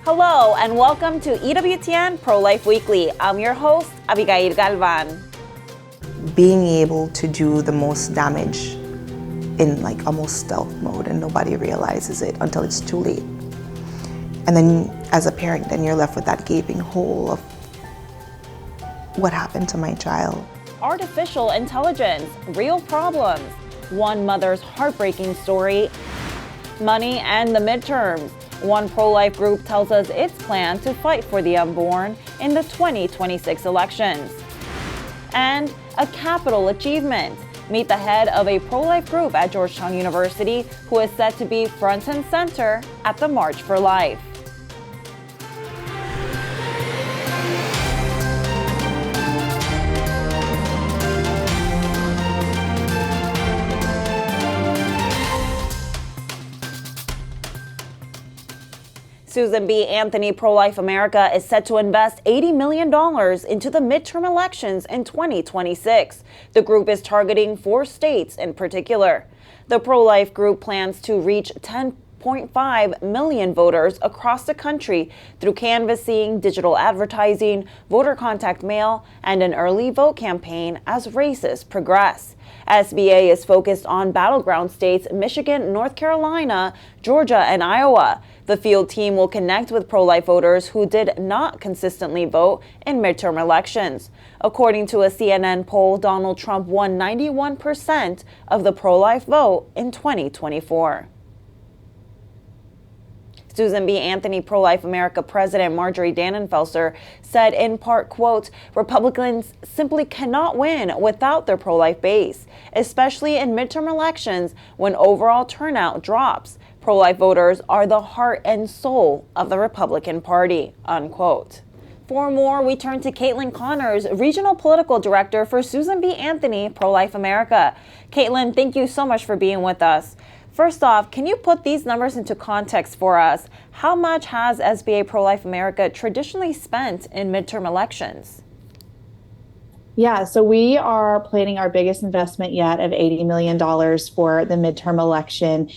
Hello and welcome to EWTN Pro-Life Weekly. I'm your host, Abigail Galván. Being able to do the most damage in like almost stealth mode and nobody realizes it until it's too late. And then as a parent, then you're left with that gaping hole of what happened to my child. Artificial intelligence, real problems, one mother's heartbreaking story, money and the midterms. One pro-life group tells us its plan to fight for the unborn in the 2026 elections. And a capital achievement. Meet the head of a pro-life group at Georgetown University who is set to be front and center at the March for Life. Susan B. Anthony Pro-Life America is set to invest $80 million into the midterm elections in 2026. The group is targeting 4 states in particular. The pro-life group plans to reach 10.5 million voters across the country through canvassing, digital advertising, voter contact mail, and an early vote campaign as races progress. SBA is focused on battleground states Michigan, North Carolina, Georgia, and Iowa. The field team will connect with pro-life voters who did not consistently vote in midterm elections. According to a CNN poll, Donald Trump won 91% of the pro-life vote in 2024. Susan B. Anthony Pro-Life America President Marjorie Dannenfelser said in part, quote, Republicans simply cannot win without their pro-life base, especially in midterm elections when overall turnout drops. Pro-life voters are the heart and soul of the Republican Party, unquote. For more, we turn to Caitlin Connors, Regional Political Director for Susan B. Anthony Pro-Life America. Caitlin, thank you so much for being with us. First off, can you put these numbers into context for us? How much has SBA Pro-Life America traditionally spent in midterm elections? Yeah, so we are planning our biggest investment yet of $80 million for the midterm election.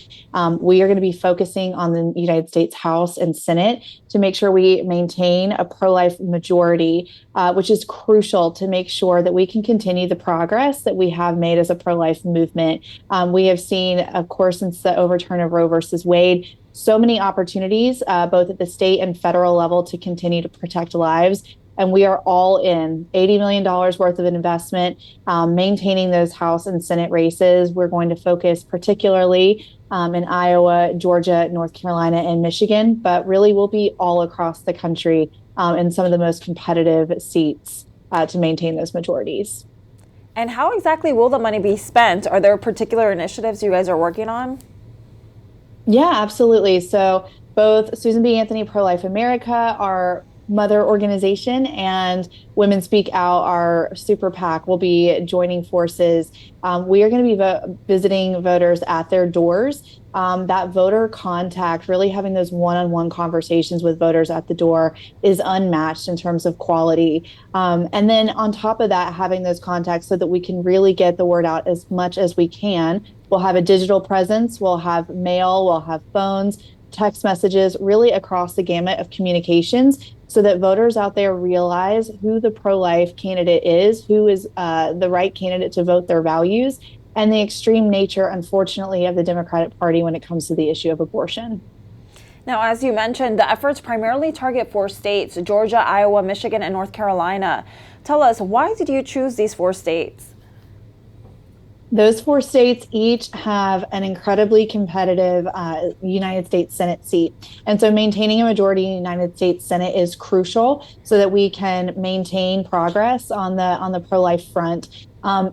We are going to be focusing on the United States House and Senate to make sure we maintain a pro-life majority, which is crucial to make sure that we can continue the progress that we have made as a pro-life movement. We have seen, of course, since the overturn of Roe versus Wade, so many opportunities, both at the state and federal level, to continue to protect lives. And we are all in $80 million worth of an investment, maintaining those House and Senate races. We're going to focus particularly in Iowa, Georgia, North Carolina, and Michigan, but really we'll be all across the country in some of the most competitive seats to maintain those majorities. And how exactly will the money be spent? Are there particular initiatives you guys are working on? Yeah, absolutely. So both Susan B. Anthony Pro-Life America, our mother organization, and Women Speak Out, our super PAC, will be joining forces. We are going to be visiting voters at their doors. That voter contact, really having those one-on-one conversations with voters at the door, is unmatched in terms of quality. And then on top of that, having those contacts so that we can really get the word out as much as we can. We'll have a digital presence, we'll have mail, we'll have phones, text messages, really across the gamut of communications, so that voters out there realize who the pro-life candidate is, who is the right candidate to vote their values, and the extreme nature, unfortunately, of the Democratic Party when it comes to the issue of abortion. Now, as you mentioned, the efforts primarily target 4 states, Georgia, Iowa, Michigan, and North Carolina. Tell us, why did you choose these 4 states? Those 4 states each have an incredibly competitive United States Senate seat. And so maintaining a majority in the United States Senate is crucial so that we can maintain progress on the pro-life front.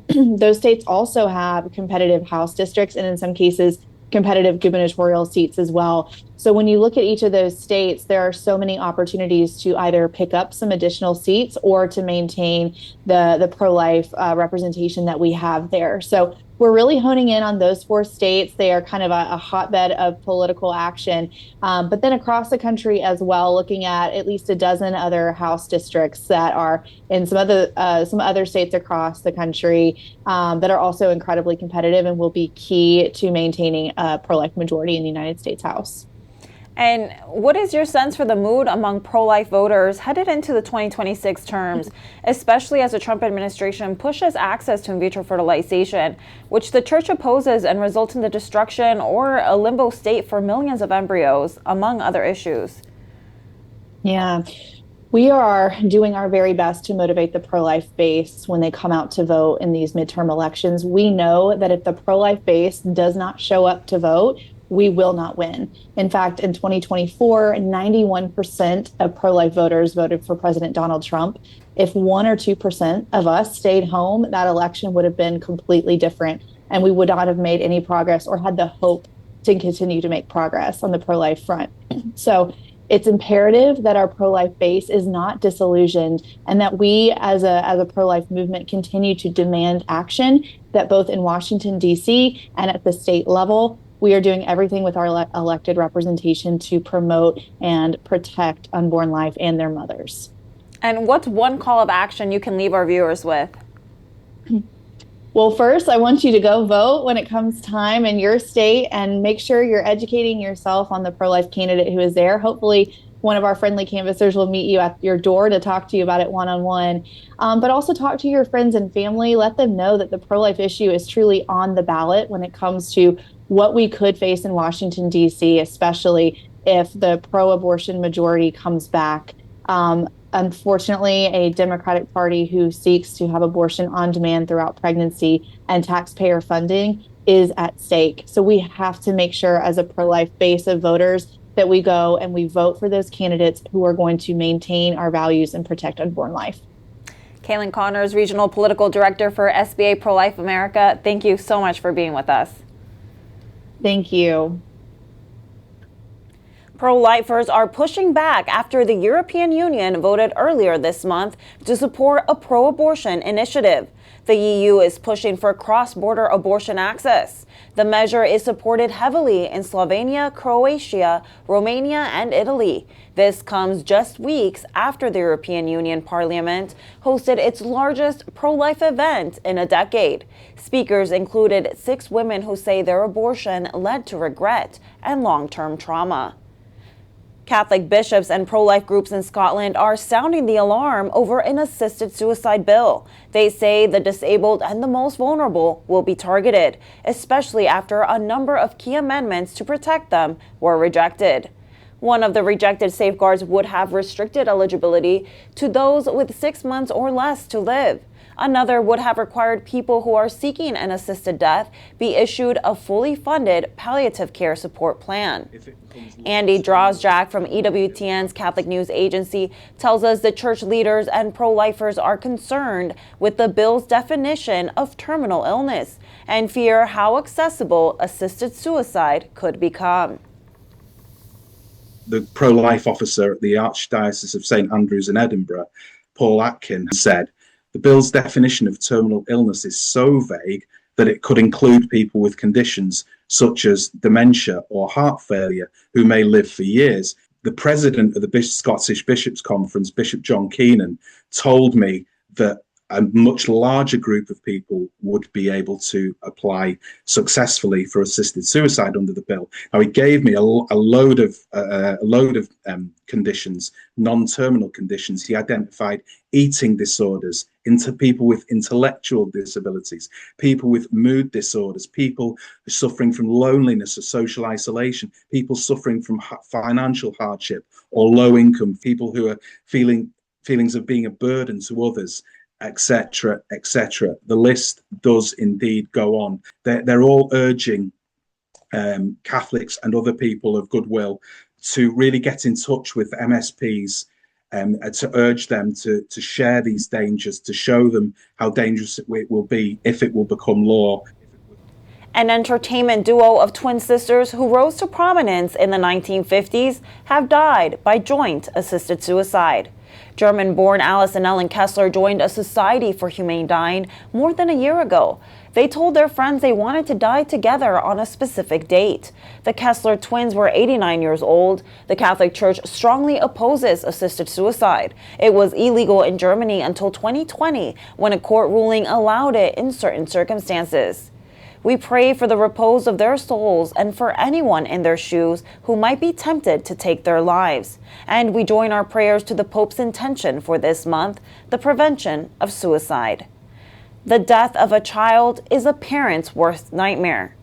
Those states also have competitive House districts and in some cases competitive gubernatorial seats as well. So when you look at each of those states, there are so many opportunities to either pick up some additional seats or to maintain the pro-life representation that we have there. So we're really honing in on those 4 states. They are kind of a hotbed of political action. But then across the country as well, looking at least a dozen other House districts that are in some other states across the country that are also incredibly competitive and will be key to maintaining a pro-life majority in the United States House. And what is your sense for the mood among pro-life voters headed into the 2026 terms, especially as the Trump administration pushes access to in vitro fertilization, which the church opposes and results in the destruction or a limbo state for millions of embryos, among other issues? Yeah, we are doing our very best to motivate the pro-life base when they come out to vote in these midterm elections. We know that if the pro-life base does not show up to vote, we will not win. In fact, in 2024, 91% of pro-life voters voted for President Donald Trump. If 1 or 2% of us stayed home, that election would have been completely different, and we would not have made any progress or had the hope to continue to make progress on the pro-life front. So it's imperative that our pro-life base is not disillusioned and that we as a pro-life movement continue to demand action, that both in Washington, D.C. and at the state level, we are doing everything with our elected representation to promote and protect unborn life and their mothers. And what's one call of action you can leave our viewers with? Well, first, I want you to go vote when it comes time in your state and make sure you're educating yourself on the pro-life candidate who is there. Hopefully, one of our friendly canvassers will meet you at your door to talk to you about it one-on-one. But also talk to your friends and family. Let them know that the pro-life issue is truly on the ballot when it comes to what we could face in Washington, D.C., especially if the pro-abortion majority comes back. Unfortunately, a Democratic Party who seeks to have abortion on demand throughout pregnancy and taxpayer funding is at stake. So we have to make sure as a pro-life base of voters that we go and we vote for those candidates who are going to maintain our values and protect unborn life. Kaylin Connors, Regional Political Director for SBA Pro-Life America, thank you so much for being with us. Thank you. Pro-lifers are pushing back after the European Union voted earlier this month to support a pro-abortion initiative. The EU is pushing for cross-border abortion access. The measure is supported heavily in Slovenia, Croatia, Romania, and Italy. This comes just weeks after the European Union Parliament hosted its largest pro-life event in a decade. Speakers included 6 women who say their abortion led to regret and long-term trauma. Catholic bishops and pro-life groups in Scotland are sounding the alarm over an assisted suicide bill. They say the disabled and the most vulnerable will be targeted, especially after a number of key amendments to protect them were rejected. One of the rejected safeguards would have restricted eligibility to those with 6 months or less to live. Another would have required people who are seeking an assisted death be issued a fully funded palliative care support plan. Andy Drozjak from EWTN's Catholic News Agency tells us the church leaders and pro-lifers are concerned with the bill's definition of terminal illness and fear how accessible assisted suicide could become. The pro-life officer at the Archdiocese of St Andrews in Edinburgh, Paul Atkin, said, "The bill's definition of terminal illness is so vague that it could include people with conditions such as dementia or heart failure who may live for years." The president of the Scottish Bishops' Conference, Bishop John Keenan, told me that a much larger group of people would be able to apply successfully for assisted suicide under the bill. Now, he gave me a load of conditions, non-terminal conditions. He identified eating disorders, into people with intellectual disabilities, people with mood disorders, people suffering from loneliness or social isolation, people suffering from financial hardship or low income, people who are feelings of being a burden to others, etc., etc. The list does indeed go on. They're all urging Catholics and other people of goodwill to really get in touch with MSPs to urge them to share these dangers, to show them how dangerous it will be if it will become law. An entertainment duo of twin sisters who rose to prominence in the 1950s have died by joint-assisted suicide. German-born Alice and Ellen Kessler joined a Society for Humane Dying more than a year ago. They told their friends they wanted to die together on a specific date. The Kessler twins were 89 years old. The Catholic Church strongly opposes assisted suicide. It was illegal in Germany until 2020, when a court ruling allowed it in certain circumstances. We pray for the repose of their souls and for anyone in their shoes who might be tempted to take their lives. And we join our prayers to the Pope's intention for this month, the prevention of suicide. The death of a child is a parent's worst nightmare.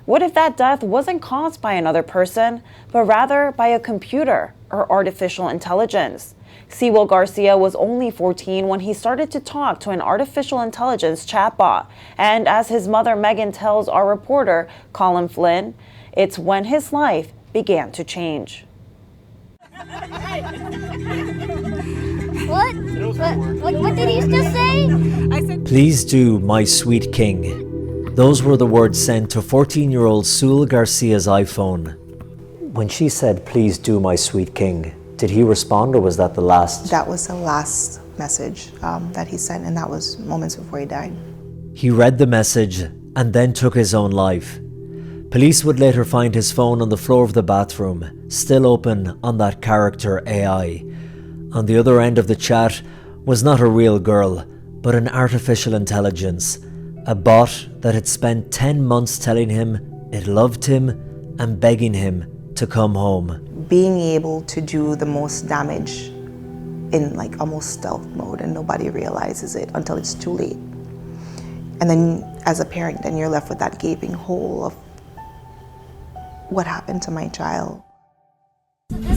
What if that death wasn't caused by another person, but rather by a computer or artificial intelligence? Sewell Garcia was only 14 when he started to talk to an artificial intelligence chatbot. And as his mother Megan tells our reporter, Colin Flynn, it's when his life began to change. What did he just say? I said, "Please do, my sweet king." Those were the words sent to 14-year-old Sewell Garcia's iPhone. When she said, "Please do, my sweet king," did he respond, or was that the last? That was the last message that he sent, and that was moments before he died. He read the message and then took his own life. Police would later find his phone on the floor of the bathroom, still open on that character AI. On the other end of the chat was not a real girl, but an artificial intelligence, a bot that had spent 10 months telling him it loved him and begging him to come home. Being able to do the most damage in like almost stealth mode, and nobody realizes it until it's too late. And then as a parent, then you're left with that gaping hole of what happened to my child.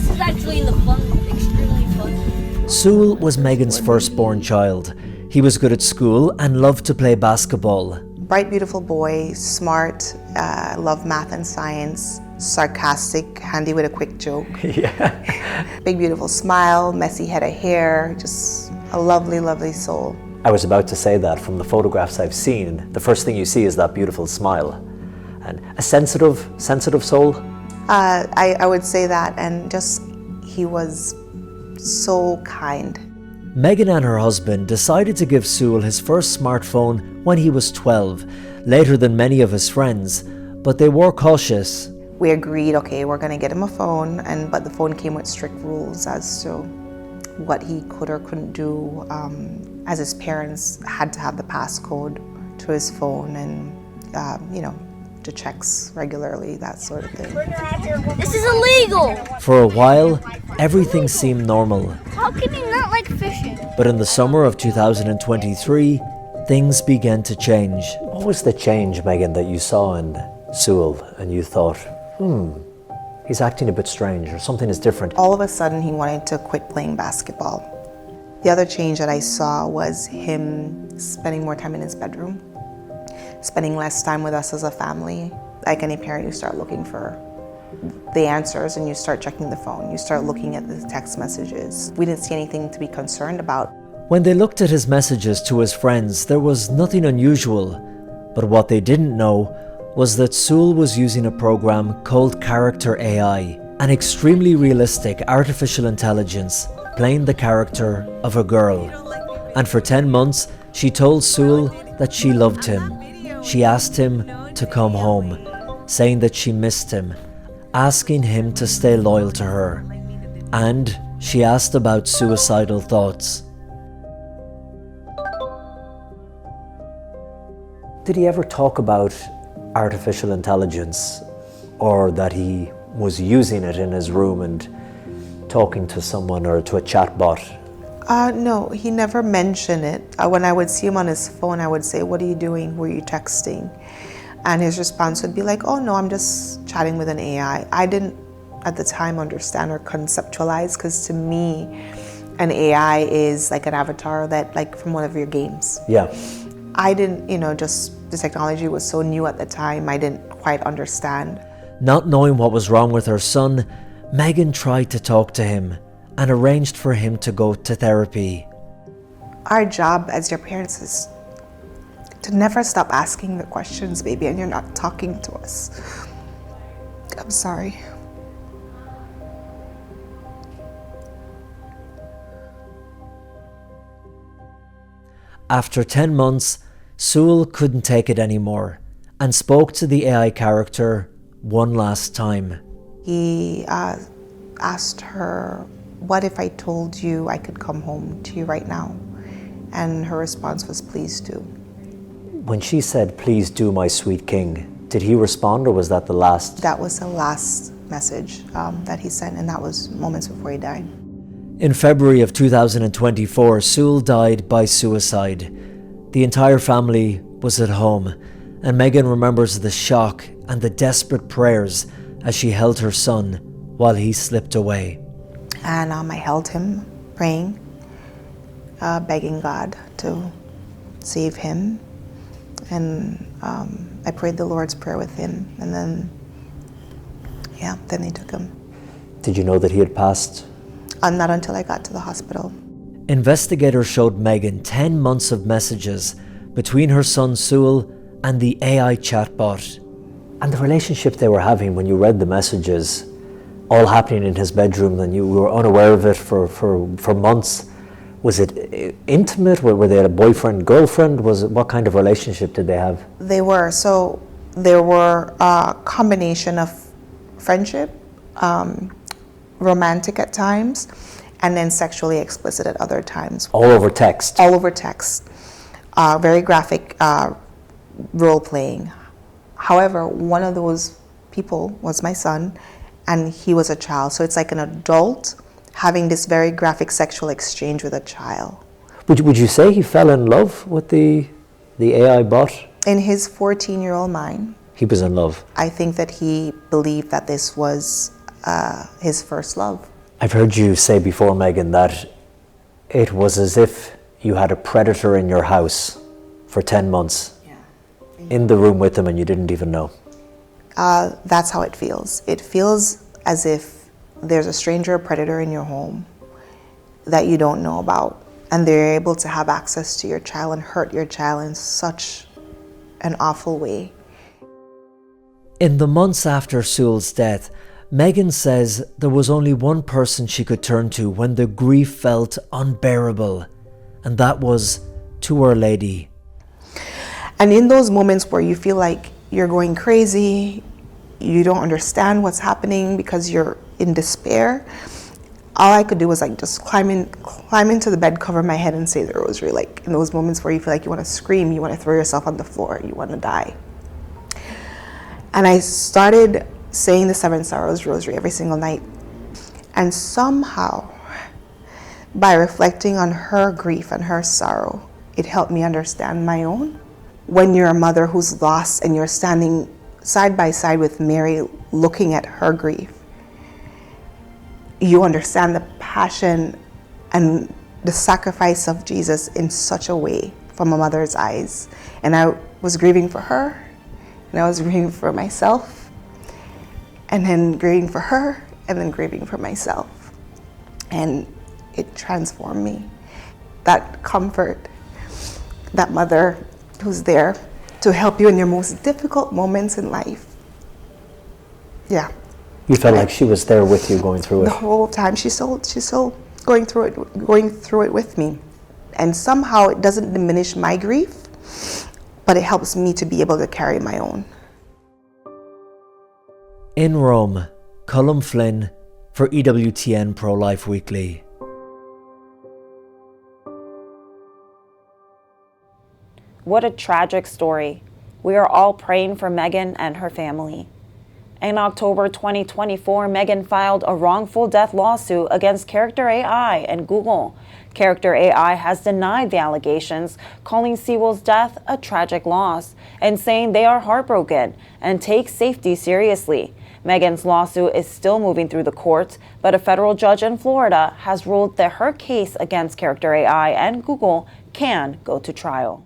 this is actually extremely fun. Sewell was Megan's firstborn child. He was good at school and loved to play basketball. Bright, beautiful boy, smart, loved math and science, sarcastic, handy with a quick joke. Yeah. Big, beautiful smile, messy head of hair, just a lovely, lovely soul. I was about to say that from the photographs I've seen, the first thing you see is that beautiful smile. And a sensitive soul? I would say that, and just he was so kind. Megan and her husband decided to give Sewell his first smartphone when he was 12, later than many of his friends, but they were cautious. We agreed, okay, we're gonna get him a phone, but the phone came with strict rules as to what he could or couldn't do, as his parents had to have the passcode to his phone and, to checks regularly, that sort of thing. This is illegal! For a while, everything seemed normal. How can you not like fishing? But in the summer of 2023, things began to change. What was the change, Megan, that you saw in Sewell and you thought, he's acting a bit strange or something is different? All of a sudden, he wanted to quit playing basketball. The other change that I saw was him spending more time in his bedroom, spending less time with us as a family. Like any parent, you start looking for the answers and you start checking the phone. You start looking at the text messages. We didn't see anything to be concerned about. When they looked at his messages to his friends, there was nothing unusual. But what they didn't know was that Sewell was using a program called Character AI, an extremely realistic artificial intelligence playing the character of a girl. And for 10 months, she told Sewell that she loved him. She asked him to come home, saying that she missed him, asking him to stay loyal to her. And she asked about suicidal thoughts. Did he ever talk about artificial intelligence, or that he was using it in his room and talking to someone or to a chatbot? No, he never mentioned it. When I would see him on his phone, I would say, "What are you doing? Were you texting?" And his response would be like, "Oh no, I'm just chatting with an AI." I didn't at the time understand or conceptualize, because to me, an AI is like an avatar that, like from one of your games. Yeah. I didn't, just the technology was so new at the time, I didn't quite understand. Not knowing what was wrong with her son, Megan tried to talk to him and arranged for him to go to therapy. Our job as your parents is to never stop asking the questions, baby, and you're not talking to us. I'm sorry. After 10 months, Sewell couldn't take it anymore and spoke to the AI character one last time. He asked her, "What if I told you I could come home to you right now?" And her response was, "Please do." When she said, "Please do, my sweet king," did he respond, or was that the last? That was the last message that he sent, and that was moments before he died. In February of 2024, Sewell died by suicide. The entire family was at home, and Megan remembers the shock and the desperate prayers as she held her son while he slipped away. And I held him, praying, begging God to save him. And I prayed the Lord's Prayer with him, and then they took him. Did you know that he had passed? Not until I got to the hospital. Investigators showed Megan 10 months of messages between her son Sewell and the AI chatbot. And the relationship they were having when you read the messages, all happening in his bedroom, and you were unaware of it for months. Was it intimate? Were they a boyfriend, girlfriend? What kind of relationship did they have? They were. So there were a combination of friendship, romantic at times, and then sexually explicit at other times. All over text? All over text. Very graphic role-playing. However, one of those people was my son, and he was a child. So it's like an adult having this very graphic sexual exchange with a child. Would you say he fell in love with the AI bot? In his 14-year-old mind, he was in love. I think that he believed that this was his first love. I've heard you say before, Megan, that it was as if you had a predator in your house for 10 months, in the room with him, and you didn't even know. That's how it feels. It feels as if there's a stranger, a predator in your home that you don't know about, and they're able to have access to your child and hurt your child in such an awful way. In the months after Sewell's death, Megan says there was only one person she could turn to when the grief felt unbearable, and that was to Our Lady. And in those moments where you feel like you're going crazy, you don't understand what's happening because you're in despair, all I could do was like just climb into the bed, cover my head, and say the rosary. Like in those moments where you feel like you want to scream, you want to throw yourself on the floor, you want to die. And I started saying the Seven Sorrows Rosary every single night. And somehow, by reflecting on her grief and her sorrow, it helped me understand my own. When you're a mother who's lost and you're standing side by side with Mary looking at her grief, you understand the passion and the sacrifice of Jesus in such a way from a mother's eyes. And I was grieving for her, and I was grieving for myself, and then grieving for her, and then grieving for myself. And it transformed me. That comfort, that mother who's there to help you in your most difficult moments in life. Yeah. You felt like she was there with you going through it? The whole time. She's still going through it with me. And somehow it doesn't diminish my grief, but it helps me to be able to carry my own. In Rome, Colm Flynn for EWTN Pro-Life Weekly. What a tragic story. We are all praying for Megan and her family. In October 2024, Megan filed a wrongful death lawsuit against Character AI and Google. Character AI has denied the allegations, calling Sewell's death a tragic loss and saying they are heartbroken and take safety seriously. Megan's lawsuit is still moving through the courts, but a federal judge in Florida has ruled that her case against Character AI and Google can go to trial.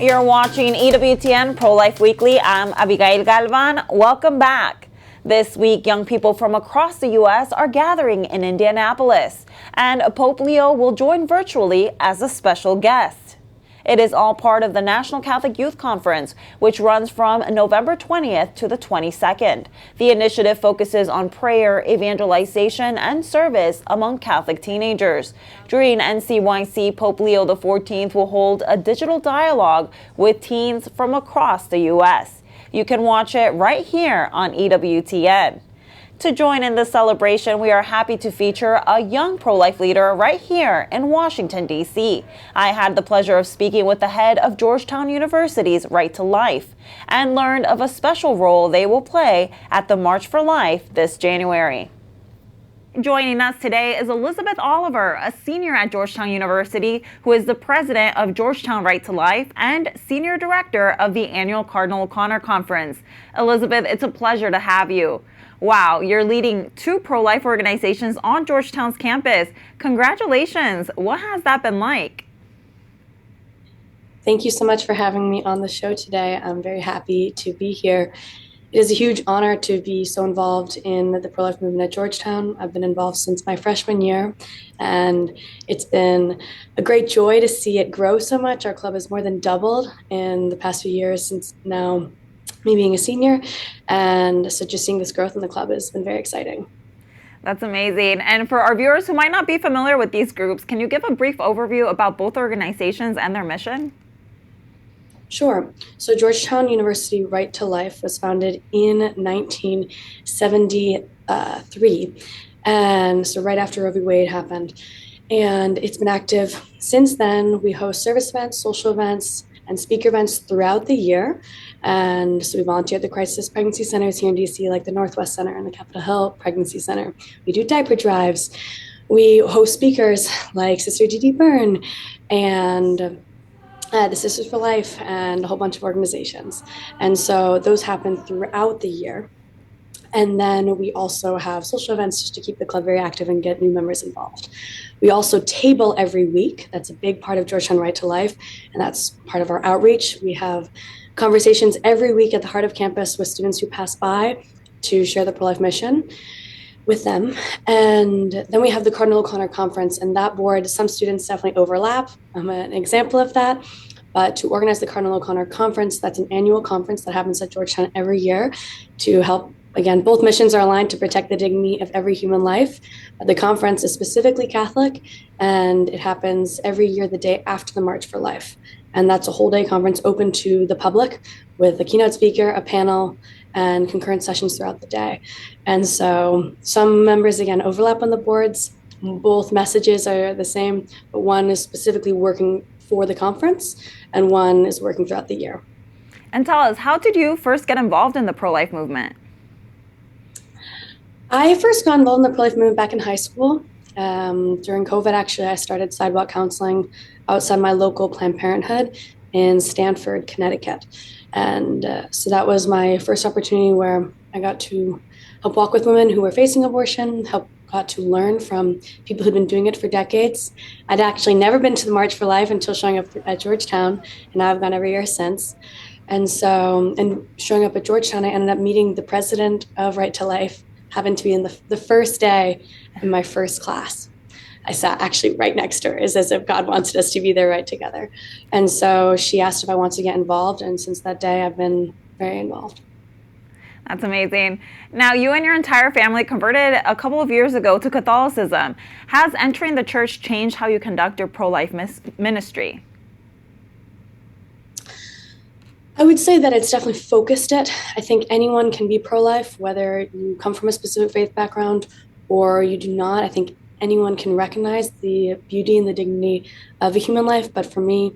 You're watching EWTN Pro-Life Weekly. I'm Abigail Galván. Welcome back. This week, young people from across the U.S. are gathering in Indianapolis, and Pope Leo will join virtually as a special guest. It is all part of the National Catholic Youth Conference, which runs from November 20th to the 22nd. The initiative focuses on prayer, evangelization, and service among Catholic teenagers. During NCYC, Pope Leo XIV will hold a digital dialogue with teens from across the U.S. You can watch it right here on EWTN. To join in the celebration, we are happy to feature a young pro-life leader right here in Washington, D.C. I had the pleasure of speaking with the head of Georgetown University's Right to Life and learned of a special role they will play at the March for Life this January. Joining us today is Elizabeth Oliver, a senior at Georgetown University, who is the president of Georgetown Right to Life and senior director of the annual Cardinal O'Connor Conference. Elizabeth, it's a pleasure to have you. Wow, you're leading 2 pro-life organizations on Georgetown's campus. Congratulations. What has that been like? Thank you so much for having me on the show today. I'm very happy to be here. It is a huge honor to be so involved in the pro-life movement at Georgetown. I've been involved since my freshman year, and it's been a great joy to see it grow so much. Our club has more than doubled in the past few years since now me being a senior, and so just seeing this growth in the club has been very exciting. That's amazing. And for our viewers who might not be familiar with these groups, can you give a brief overview about both organizations and their mission? Sure. So Georgetown University Right to Life was founded in 1973, and so right after Roe v. Wade happened. And it's been active since then. We host service events, social events, and speaker events throughout the year. And so we volunteer at the crisis pregnancy centers here in DC, like the Northwest Center and the Capitol Hill Pregnancy Center. We do diaper drives. We host speakers like Sister Dee Dee Byrne and the Sisters for Life and a whole bunch of organizations. And so those happen throughout the year. And then we also have social events just to keep the club very active and get new members involved. We also table every week. That's a big part of Georgetown Right to Life, and that's part of our outreach. We have conversations every week at the heart of campus with students who pass by to share the pro-life mission with them. And then we have the Cardinal O'Connor Conference, and that board, some students definitely overlap. I'm an example of that. But to organize the Cardinal O'Connor Conference, that's an annual conference that happens at Georgetown every year to help, again, both missions are aligned to protect the dignity of every human life. The conference is specifically Catholic, and it happens every year the day after the March for Life. And that's a whole day conference open to the public with a keynote speaker, a panel, and concurrent sessions throughout the day. And so some members, again, overlap on the boards. Both messages are the same, but one is specifically working for the conference and one is working throughout the year. And tell us, how did you first get involved in the pro-life movement? I first got involved in the pro-life movement back in high school. During COVID, actually, I started sidewalk counseling outside my local Planned Parenthood in Stamford, Connecticut. And so that was my first opportunity where I got to help walk with women who were facing abortion, got to learn from people who'd been doing it for decades. I'd actually never been to the March for Life until showing up at Georgetown, and now I've gone every year since. And so, and showing up at Georgetown, I ended up meeting the president of Right to Life, happened to be in the first day in my first class. I sat actually right next to her. It's as if God wanted us to be there right together. And so she asked if I wanted to get involved, and since that day, I've been very involved. That's amazing. Now, you and your entire family converted a couple of years ago to Catholicism. Has entering the church changed how you conduct your pro-life ministry? I would say that it's definitely focused it. I think anyone can be pro-life, whether you come from a specific faith background or you do not. I think anyone can recognize the beauty and the dignity of a human life. But for me,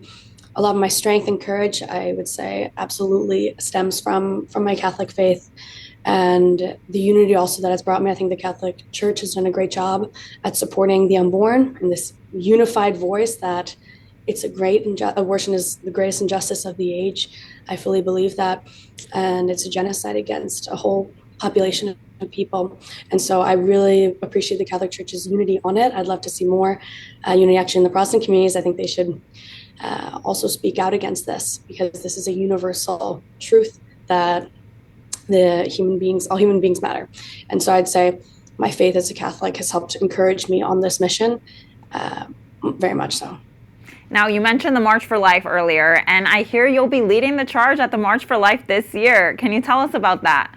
a lot of my strength and courage, I would say, absolutely stems from my Catholic faith and the unity also that has brought me. I think the Catholic Church has done a great job at supporting the unborn and this unified voice that it's a great abortion is the greatest injustice of the age. I fully believe that, and it's a genocide against a whole population of people. And so I really appreciate the Catholic Church's unity on it. I'd love to see more unity actually in the Protestant communities. I think they should also speak out against this, because this is a universal truth that all human beings matter. And so I'd say my faith as a Catholic has helped encourage me on this mission, very much so. Now, you mentioned the March for Life earlier, and I hear you'll be leading the charge at the March for Life this year. Can you tell us about that?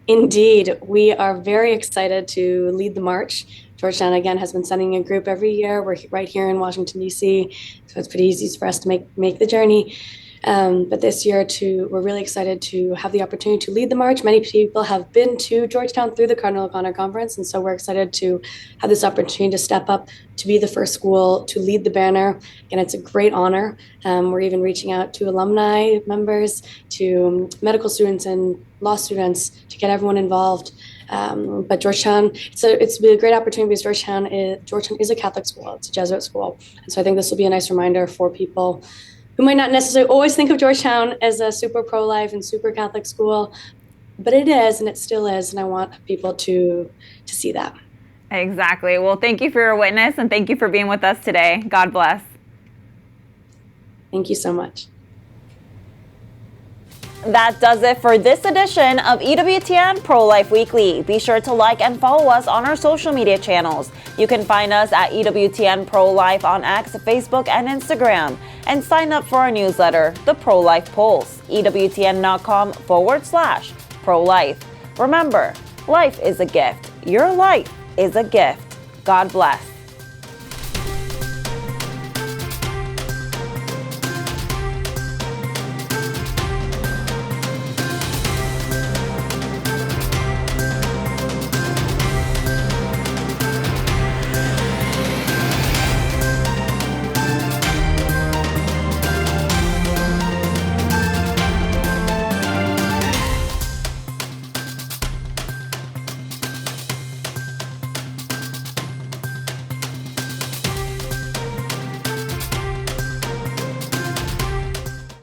Indeed, we are very excited to lead the march. Georgetown, again, has been sending a group every year. We're right here in Washington, D.C., so it's pretty easy for us to make the journey. But this year, we're really excited to have the opportunity to lead the march. Many people have been to Georgetown through the Cardinal O'Connor Conference, and so we're excited to have this opportunity to step up, to be the first school to lead the banner. And it's a great honor. We're even reaching out to alumni members, to medical students and law students to get everyone involved. But Georgetown, it's been a great opportunity because Georgetown is a Catholic school. It's a Jesuit school. And so I think this will be a nice reminder for people who might not necessarily always think of Georgetown as a super pro-life and super Catholic school, but it is, and it still is. And I want people to see that. Exactly. Well, thank you for your witness, and thank you for being with us today. God bless. Thank you so much. That does it for this edition of EWTN Pro-Life Weekly. Be sure to like and follow us on our social media channels. You can find us at EWTN Pro-Life on X, Facebook, and Instagram. And sign up for our newsletter, The Pro-Life Pulse, EWTN.com/pro-life. Remember, life is a gift. Your life is a gift. God bless.